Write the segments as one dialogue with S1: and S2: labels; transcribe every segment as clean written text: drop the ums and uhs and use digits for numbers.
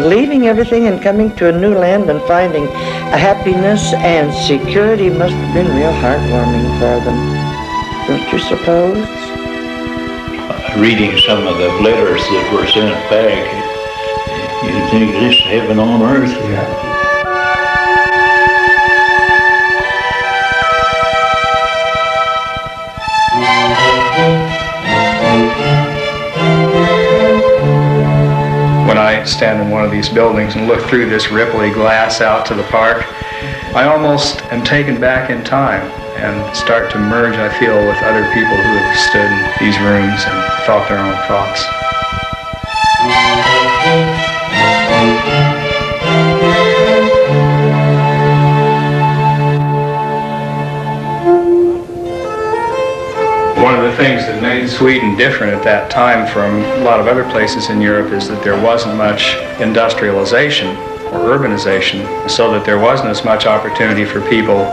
S1: leaving everything and coming to a new land and finding a happiness and security must have been real heartwarming for them. Don't you suppose?
S2: Reading some of the letters that were sent back, you'd think this is heaven on earth.
S3: Yeah.
S4: When I stand in one of these buildings and look through this ripply glass out to the park, I almost am taken back in time and start to merge, I feel, with other people who have stood in these rooms and thought their own thoughts. One of the things that made Sweden different at that time from a lot of other places in Europe is that there wasn't much industrialization or urbanization, so that there wasn't as much opportunity for people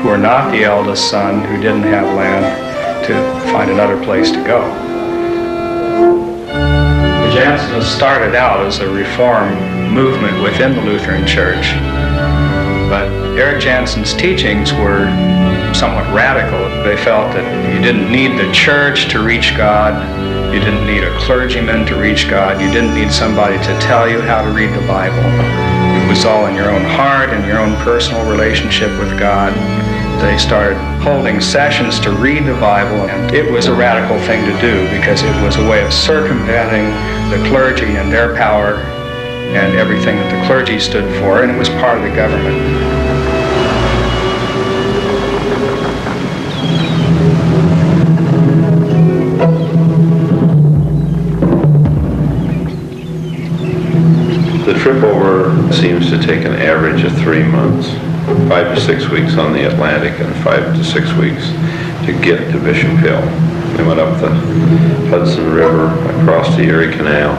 S4: who are not the eldest son, who didn't have land, to find another place to go. The Jansenists started out as a reform movement within the Lutheran Church, but Eric Jansen's teachings were somewhat radical. They felt that you didn't need the church to reach God, you didn't need a clergyman to reach God, you didn't need somebody to tell you how to read the Bible. It was all in your own heart and your own personal relationship with God. They started holding sessions to read the Bible, and it was a radical thing to do because it was a way of circumventing the clergy and their power and everything that the clergy stood for, and it was part of the government.
S5: The trip over seems to take an average of 3 months, 5 to 6 weeks on the Atlantic and 5 to 6 weeks to get to Bishop Hill. They went up the Hudson River, across the Erie Canal,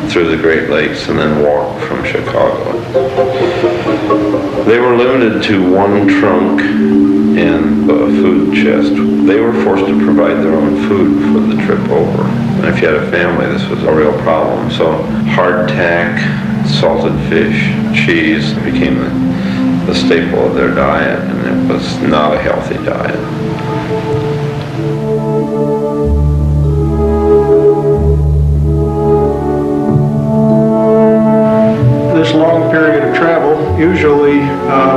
S5: through the Great Lakes, and then walked from Chicago. They were limited to one trunk and a food chest. They were forced to provide their own food for the trip over. And if you had a family, this was a real problem. So hardtack, salted fish, cheese became the staple of their diet, and it was not a healthy diet.
S3: This long period of travel usually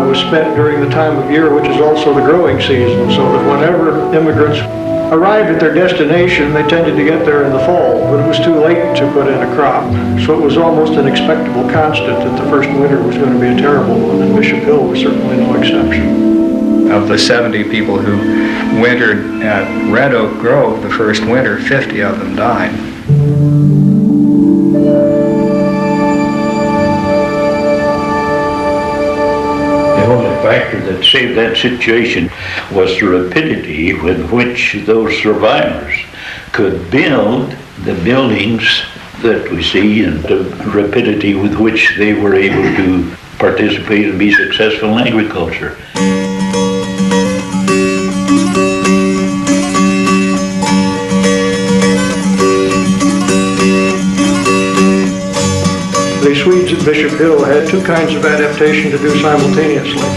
S3: was spent during the time of year, which is also the growing season, so that whenever immigrants arrived at their destination, they tended to get there in the fall, but it was too late to put in a crop. So it was almost an expectable constant that the first winter was going to be a terrible one, and Bishop Hill was certainly no exception.
S4: Of the 70 people who wintered at Red Oak Grove the first winter, 50 of them died.
S2: The only factor that saved that situation was the rapidity with which those survivors could build the buildings that we see, and the rapidity with which they were able to participate and be successful in agriculture.
S3: The Swedes at Bishop Hill had two kinds of adaptation to do simultaneously.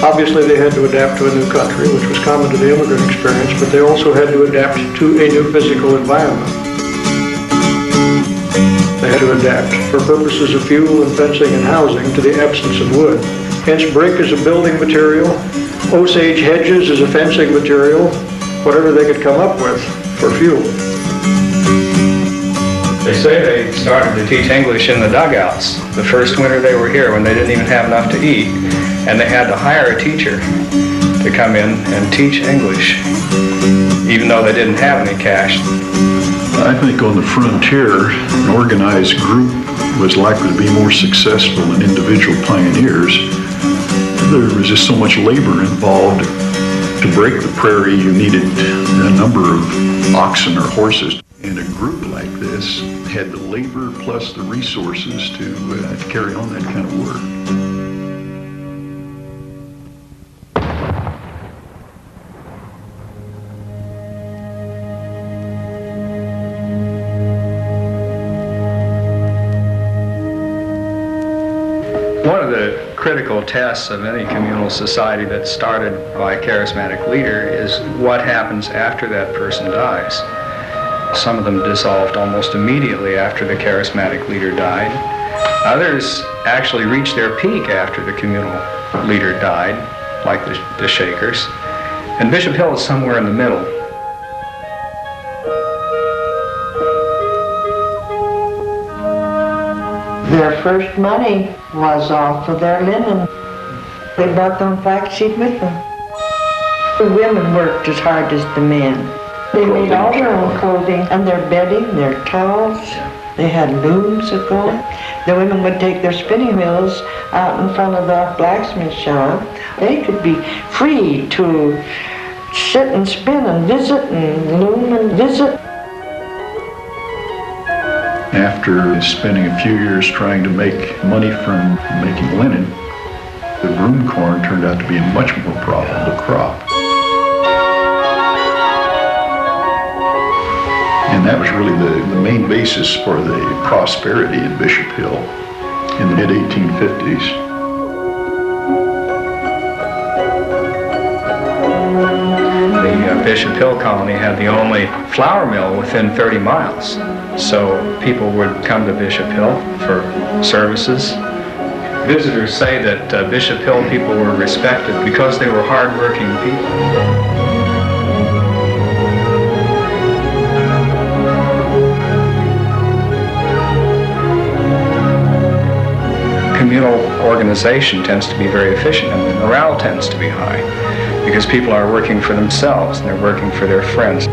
S3: Obviously, they had to adapt to a new country, which was common to the immigrant experience, but they also had to adapt to a new physical environment. They had to adapt, for purposes of fuel and fencing and housing, to the absence of wood. Hence, brick is a building material, Osage hedges is a fencing material, whatever they could come up with for fuel.
S4: They say they started to teach English in the dugouts the first winter they were here, when they didn't even have enough to eat, and they had to hire a teacher to come in and teach English, even though they didn't have any cash.
S6: I think on the frontier, an organized group was likely to be more successful than individual pioneers. There was just so much labor involved. To break the prairie, you needed a number of oxen or horses. And a group like this had the labor plus the resources to carry on that kind of work.
S4: critical tests of any communal society that's started by a charismatic leader is what happens after that person dies. Some of them dissolved almost immediately after the charismatic leader died. Others actually reached their peak after the communal leader died, like the Shakers. And Bishop Hill is somewhere in the middle.
S1: Their first money was off of their linen. They brought them flaxseed with them. The women worked as hard as the men. They made all their own clothing and their bedding, their towels. They had looms of gold. The women would take their spinning wheels out in front of the blacksmith shop. They could be free to sit and spin and visit and loom and visit.
S6: After spending a few years trying to make money from making linen, the broom corn turned out to be a much more profitable crop. And that was really the main basis for the prosperity in Bishop Hill in the mid-1850s.
S4: The Bishop Hill colony had the only flour mill within 30 miles. So people would come to Bishop Hill for services. Visitors say that Bishop Hill people were respected because they were hard-working people. Communal organization tends to be very efficient, and the morale tends to be high because people are working for themselves and they're working for their friends.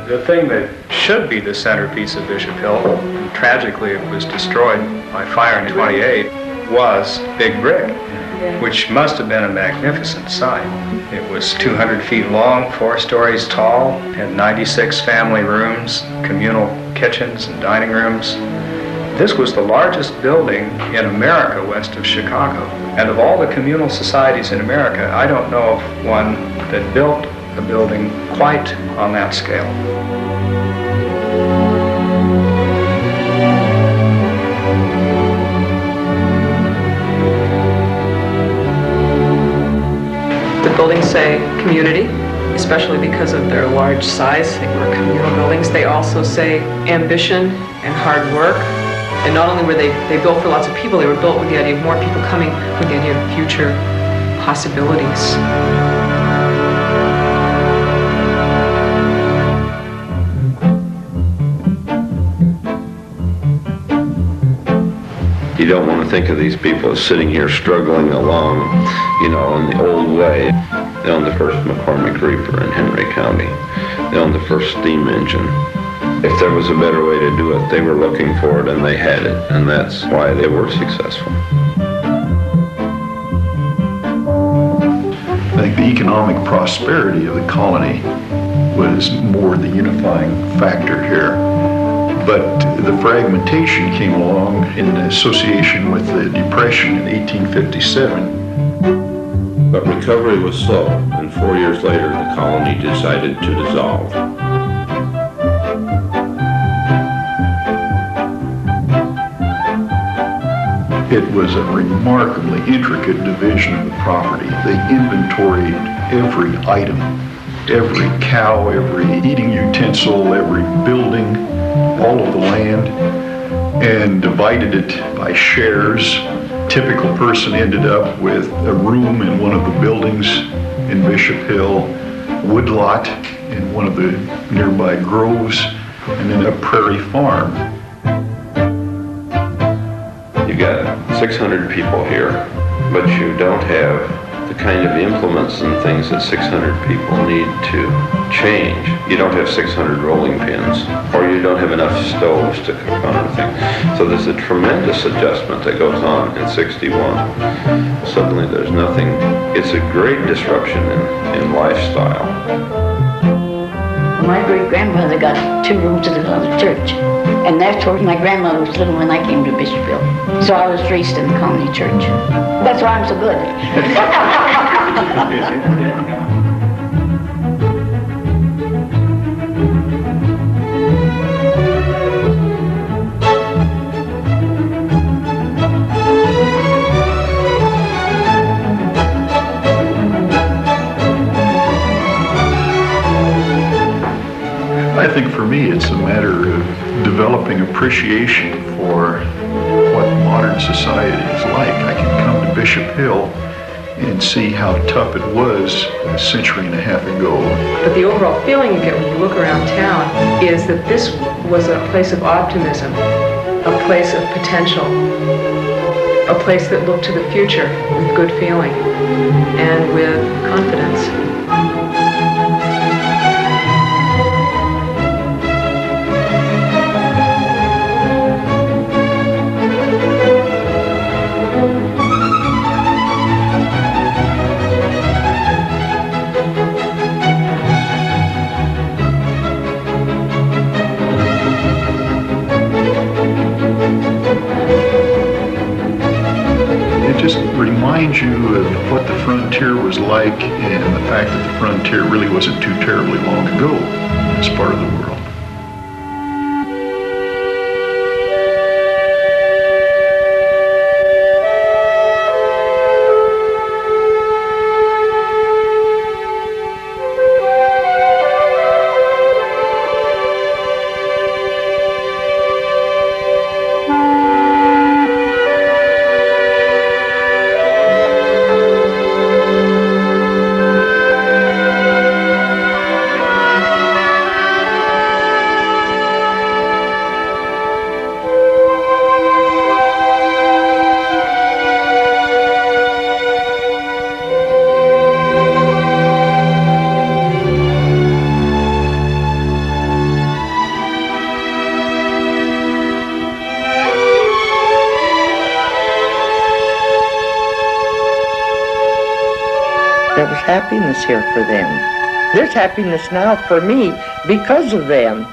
S4: The thing that should be the centerpiece of Bishop Hill, and tragically it was destroyed by fire in 28, was Big Brick, which must have been a magnificent sight. It was 200 feet long, 4 stories tall, had 96 family rooms, communal kitchens and dining rooms. This was the largest building in America west of Chicago. And of all the communal societies in America, I don't know of one that built a building quite on that scale.
S7: The buildings say community, especially because of their large size. They were communal buildings. They also say ambition and hard work. And not only were they built for lots of people, they were built with the idea of more people coming, with the idea of future possibilities.
S5: You don't want to think of these people as sitting here struggling along, in the old way. They owned the first McCormick Reaper in Henry County. They owned the first steam engine. If there was a better way to do it, they were looking for it and they had it, and that's why they were successful.
S6: I think the economic prosperity of the colony was more the unifying factor here. But the fragmentation came along in association with the Depression in 1857.
S5: But recovery was slow, and 4 years later the colony decided to dissolve.
S6: It was a remarkably intricate division of the property. They inventoried every item, every cow, every eating utensil, every building, all of the land, and divided it by shares. Typical person ended up with a room in one of the buildings in Bishop Hill, woodlot in one of the nearby groves, and then a prairie farm.
S5: You got 600 people here, but you don't have the kind of implements and things that 600 people need to change. You don't have 600 rolling pins, or you don't have enough stoves to cook on everything. So there's a tremendous adjustment that goes on in 61. Suddenly there's nothing. It's a great disruption in lifestyle.
S8: My great-grandmother got 2 rooms at another church, and that's where my grandmother was living when I came to Bishopville. So I was raised in the colony church. That's why I'm so good.
S6: I think for me, it's a matter of developing appreciation for what modern society is like. I can come to Bishop Hill and see how tough it was a century and a half ago.
S7: But the overall feeling you get when you look around town is that this was a place of optimism, a place of potential, a place that looked to the future with good feeling and with confidence.
S6: Just reminds you of what the frontier was like and the fact that the frontier really wasn't too terribly long ago in this part of the world.
S1: There was happiness here for them. There's happiness now for me because of them.